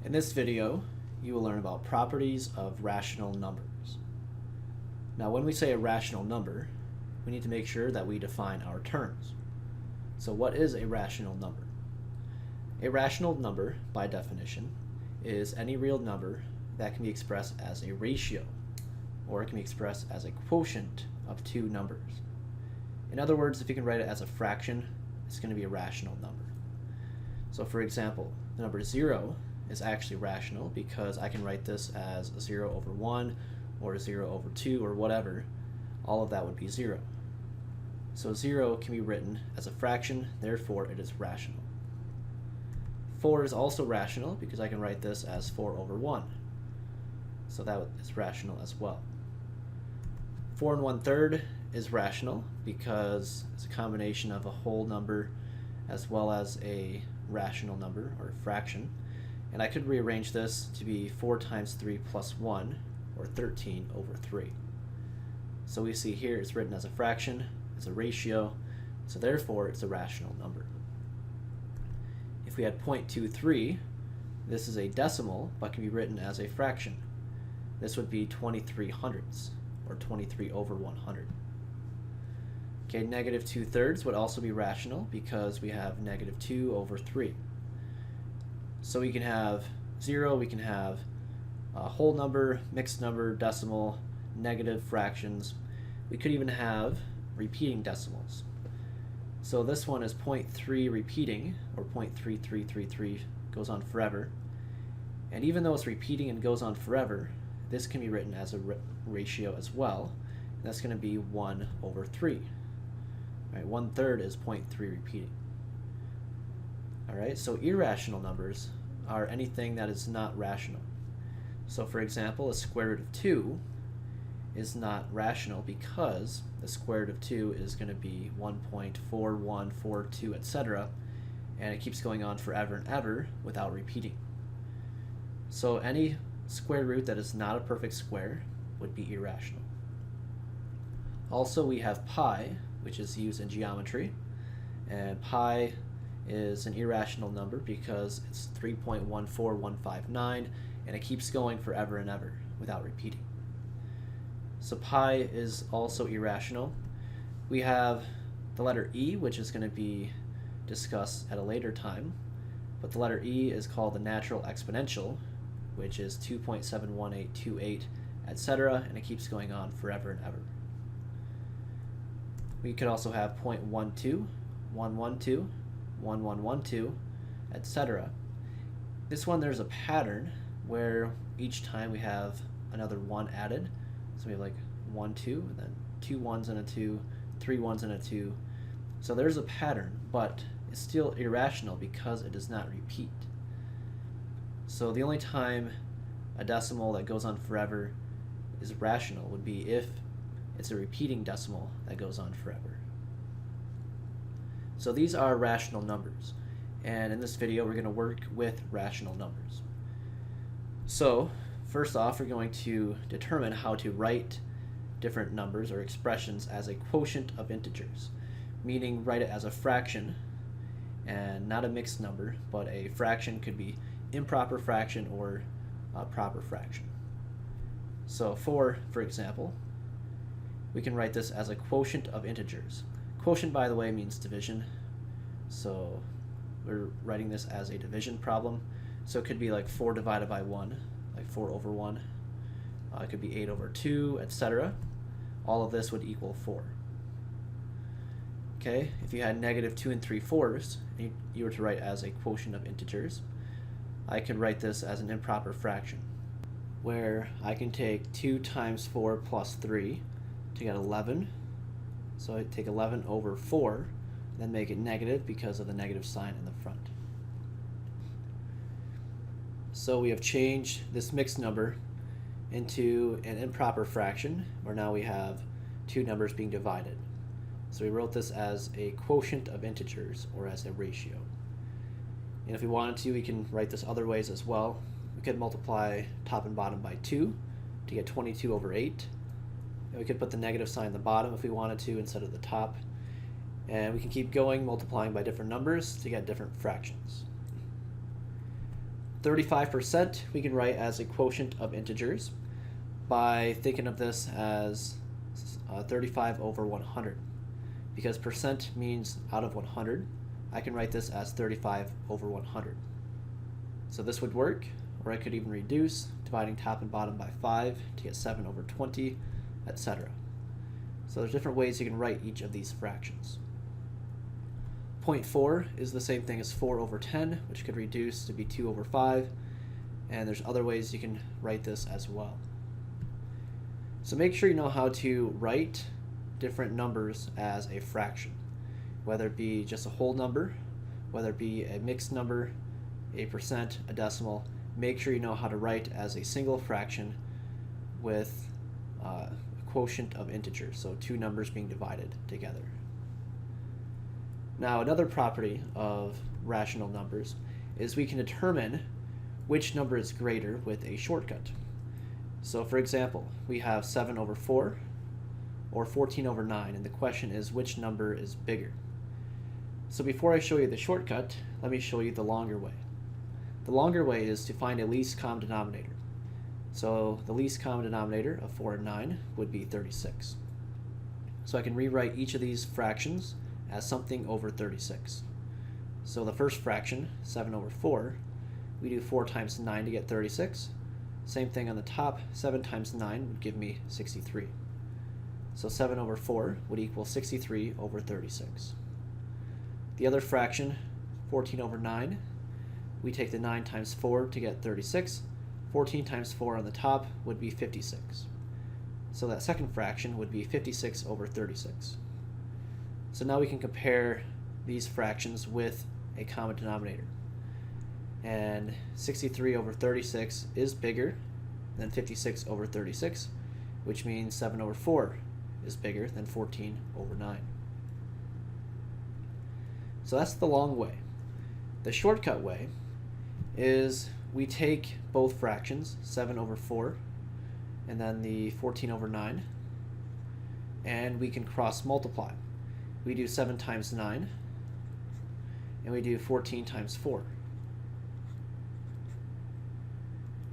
In this video, you will learn about properties of rational numbers. Now, when we say a rational number, we need to make sure that we define our terms. So what is a rational number? A rational number, by definition, is any real number that can be expressed as a ratio, or it can be expressed as a quotient of two numbers. In other words, if you can write it as a fraction, it's going to be a rational number. So for example, the number 0 is actually rational because I can write this as 0 over 1 or 0 over 2 or whatever. All of that would be 0. So 0 can be written as a fraction, therefore it is rational. 4 is also rational because I can write this as 4 over 1. So that is rational as well. 4 1/3 is rational because it's a combination of a whole number as well as a rational number or fraction. And I could rearrange this to be 4 times 3 plus 1, or 13 over 3. So we see here it's written as a fraction, it's a ratio, so therefore it's a rational number. If we had 0.23, this is a decimal but can be written as a fraction. This would be 23 hundredths, or 23 over 100. Okay, negative 2/3 would also be rational because we have negative 2 over 3. So we can have 0, we can have a whole number, mixed number, decimal, negative, fractions. We could even have repeating decimals. So this one is 0.3 repeating, or 0.3333, goes on forever. And even though it's repeating and goes on forever, this can be written as a ratio as well. And that's going to be 1 over 3. Right, 1/3 is 0.3 repeating. Alright, so irrational numbers are anything that is not rational. So for example, a square root of 2 is not rational because the square root of 2 is going to be 1.4142, etc. And it keeps going on forever and ever without repeating. So any square root that is not a perfect square would be irrational. Also, we have pi, which is used in geometry, and pi is an irrational number because it's 3.14159 and it keeps going forever and ever without repeating. So pi is also irrational. We have the letter e, which is going to be discussed at a later time, but the letter e is called the natural exponential, which is 2.71828, etc., and it keeps going on forever and ever. We could also have 0.12, 112, 1112, etc. This one, there's a pattern where each time we have another 1 added. So we have like 1, 2, and then 2 1s and a 2, 3 1s and a 2. So there's a pattern, but it's still irrational because it does not repeat. So the only time a decimal that goes on forever is rational would be if it's a repeating decimal that goes on forever. So these are rational numbers, and in this video we're going to work with rational numbers. So first off, we're going to determine how to write different numbers or expressions as a quotient of integers, meaning write it as a fraction and not a mixed number, but a fraction could be improper fraction or a proper fraction. So for example, we can write this as a quotient of integers. Quotient, by the way, means division. So we're writing this as a division problem. So it could be like 4 divided by 1, like 4 over 1. It could be 8 over 2, etc. All of this would equal 4. Okay, if you had negative 2 3/4, and you were to write as a quotient of integers, I could write this as an improper fraction, where I can take 2 times 4 plus 3 to get 11. So I take 11 over 4, then make it negative because of the negative sign in the front. So we have changed this mixed number into an improper fraction, where now we have two numbers being divided. So we wrote this as a quotient of integers, or as a ratio. And if we wanted to, we can write this other ways as well. We could multiply top and bottom by 2 to get 22 over 8. And we could put the negative sign at the bottom if we wanted to instead of the top. And we can keep going, multiplying by different numbers to get different fractions. 35% we can write as a quotient of integers by thinking of this as 35 over 100. Because percent means out of 100, I can write this as 35 over 100. So this would work, or I could even reduce, dividing top and bottom by 5 to get 7 over 20, etc. So there's different ways you can write each of these fractions. 0.4 is the same thing as 4 over 10, which could reduce to be 2 over 5, and there's other ways you can write this as well. So make sure you know how to write different numbers as a fraction, whether it be just a whole number, whether it be a mixed number, a percent, a decimal. Make sure you know how to write as a single fraction with a quotient of integers, so two numbers being divided together. Now, another property of rational numbers is we can determine which number is greater with a shortcut. So for example, we have 7 over 4 or 14 over 9, and the question is which number is bigger. So before I show you the shortcut, let me show you the longer way. The longer way is to find a least common denominator. So the least common denominator of 4 and 9 would be 36. So I can rewrite each of these fractions as something over 36. So the first fraction, 7 over 4, we do 4 times 9 to get 36. Same thing on the top, 7 times 9 would give me 63. So 7 over 4 would equal 63 over 36. The other fraction, 14 over 9, we take the 9 times 4 to get 36. 14 times 4 on the top would be 56. So that second fraction would be 56 over 36. So now we can compare these fractions with a common denominator. And 63 over 36 is bigger than 56 over 36, which means 7 over 4 is bigger than 14 over 9. So that's the long way. The shortcut way is we take both fractions, 7 over 4 and then the 14 over 9, and we can cross multiply. We do 7 times 9 and we do 14 times 4.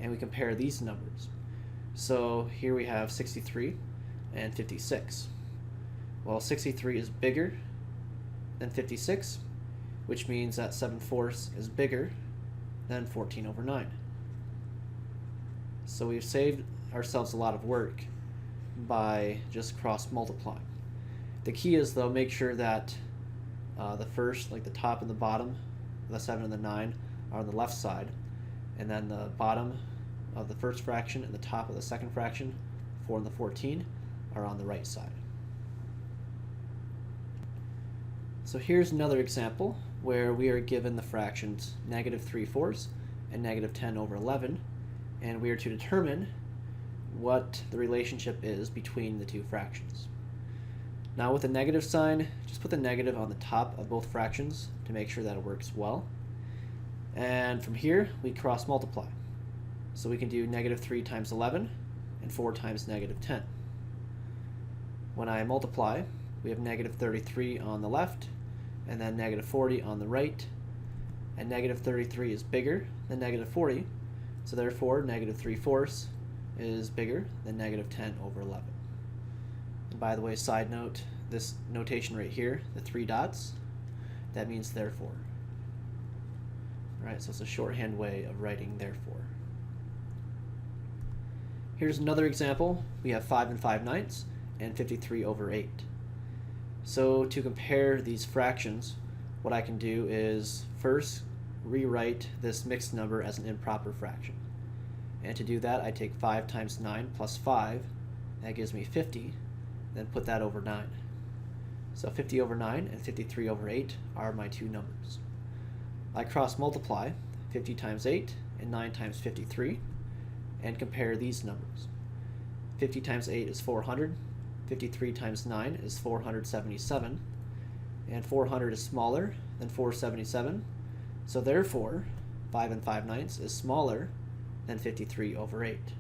And we compare these numbers. So here we have 63 and 56. Well, 63 is bigger than 56, which means that 7/4 is bigger than 14 over 9. So we've saved ourselves a lot of work by just cross multiplying. The key is, though, make sure that the first, like the top and the bottom, the 7 and the 9 are on the left side, and then the bottom of the first fraction and the top of the second fraction, 4 and the 14, are on the right side. So here's another example where we are given the fractions -3/4 and -10 over 11, and we are to determine what the relationship is between the two fractions. Now with a negative sign, just put the negative on the top of both fractions to make sure that it works well. And from here, we cross multiply. So we can do -3 times 11 and 4 times -10. When I multiply, we have -33 on the left and then -40 on the right. And -33 is bigger than -40, so therefore -3/4 is bigger than -10 over 11. And by the way, side note, this notation right here, the 3 dots, that means therefore. Alright, so it's a shorthand way of writing therefore. Here's another example. We have 5 and 5/9 and 53 over 8. So to compare these fractions, what I can do is first rewrite this mixed number as an improper fraction. And to do that, I take 5 times 9 plus 5, that gives me 50, then put that over 9. So 50 over 9 and 53 over 8 are my two numbers. I cross multiply 50 times 8 and 9 times 53 and compare these numbers. 50 times 8 is 400, 53 times 9 is 477, and 400 is smaller than 477, so therefore 5 and 5/9 is smaller than 53 over 8.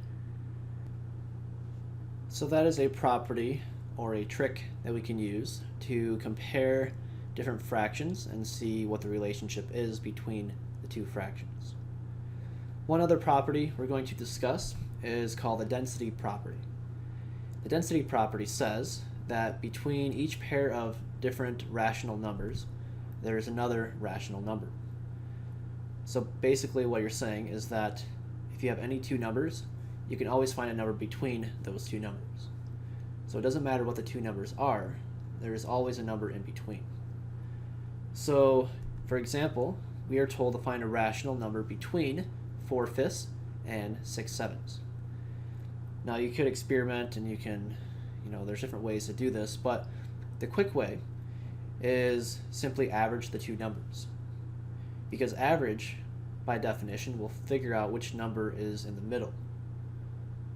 So that is a property or a trick that we can use to compare different fractions and see what the relationship is between the two fractions. One other property we're going to discuss is called the density property. The density property says that between each pair of different rational numbers, there is another rational number. So basically what you're saying is that if you have any two numbers, you can always find a number between those two numbers. So it doesn't matter what the two numbers are, there is always a number in between. So, for example, we are told to find a rational number between 4/5 and 6/7. Now you could experiment and there's different ways to do this, but the quick way is simply average the two numbers. Because average, by definition, will figure out which number is in the middle,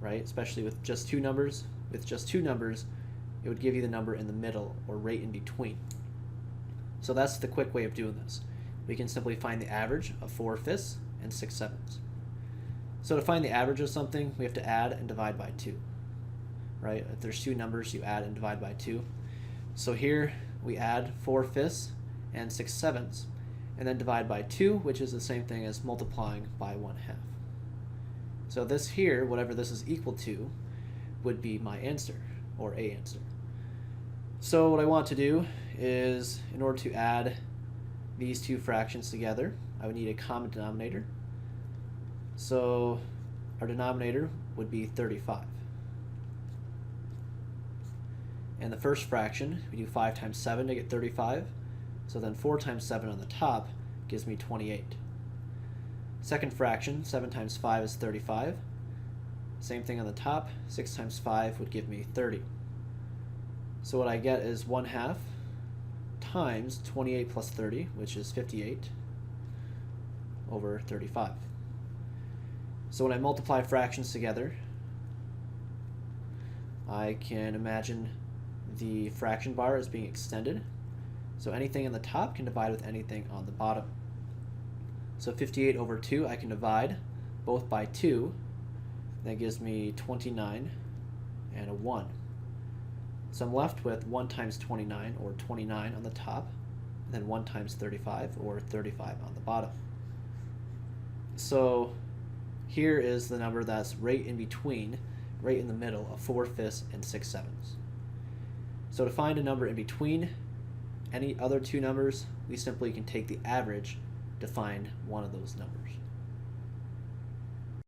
right? Especially with just two numbers. With just two numbers, it would give you the number in the middle or right in between. So that's the quick way of doing this. We can simply find the average of 4/5 and 6/7. So to find the average of something, we have to add and divide by 2, right? If there's two numbers, you add and divide by 2. So here we add 4/5 and 6/7, and then divide by 2, which is the same thing as multiplying by 1/2. So this here, whatever this is equal to, would be my answer, or a answer. So what I want to do is, in order to add these two fractions together, I would need a common denominator. So our denominator would be 35. And the first fraction, we do 5 times 7 to get 35. So then 4 times 7 on the top gives me 28. Second fraction, 7 times 5 is 35. Same thing on the top, 6 times 5 would give me 30. So what I get is 1/2 times 28 plus 30, which is 58, over 35. So when I multiply fractions together, I can imagine the fraction bar as being extended. So anything in the top can divide with anything on the bottom. So 58 over 2, I can divide both by 2. That gives me 29 and a 1. So I'm left with 1 times 29, or 29 on the top, and then 1 times 35, or 35 on the bottom. So here is the number that's right in between, right in the middle of 4/5 and 6/7. So to find a number in between any other two numbers, we simply can take the average to find one of those numbers.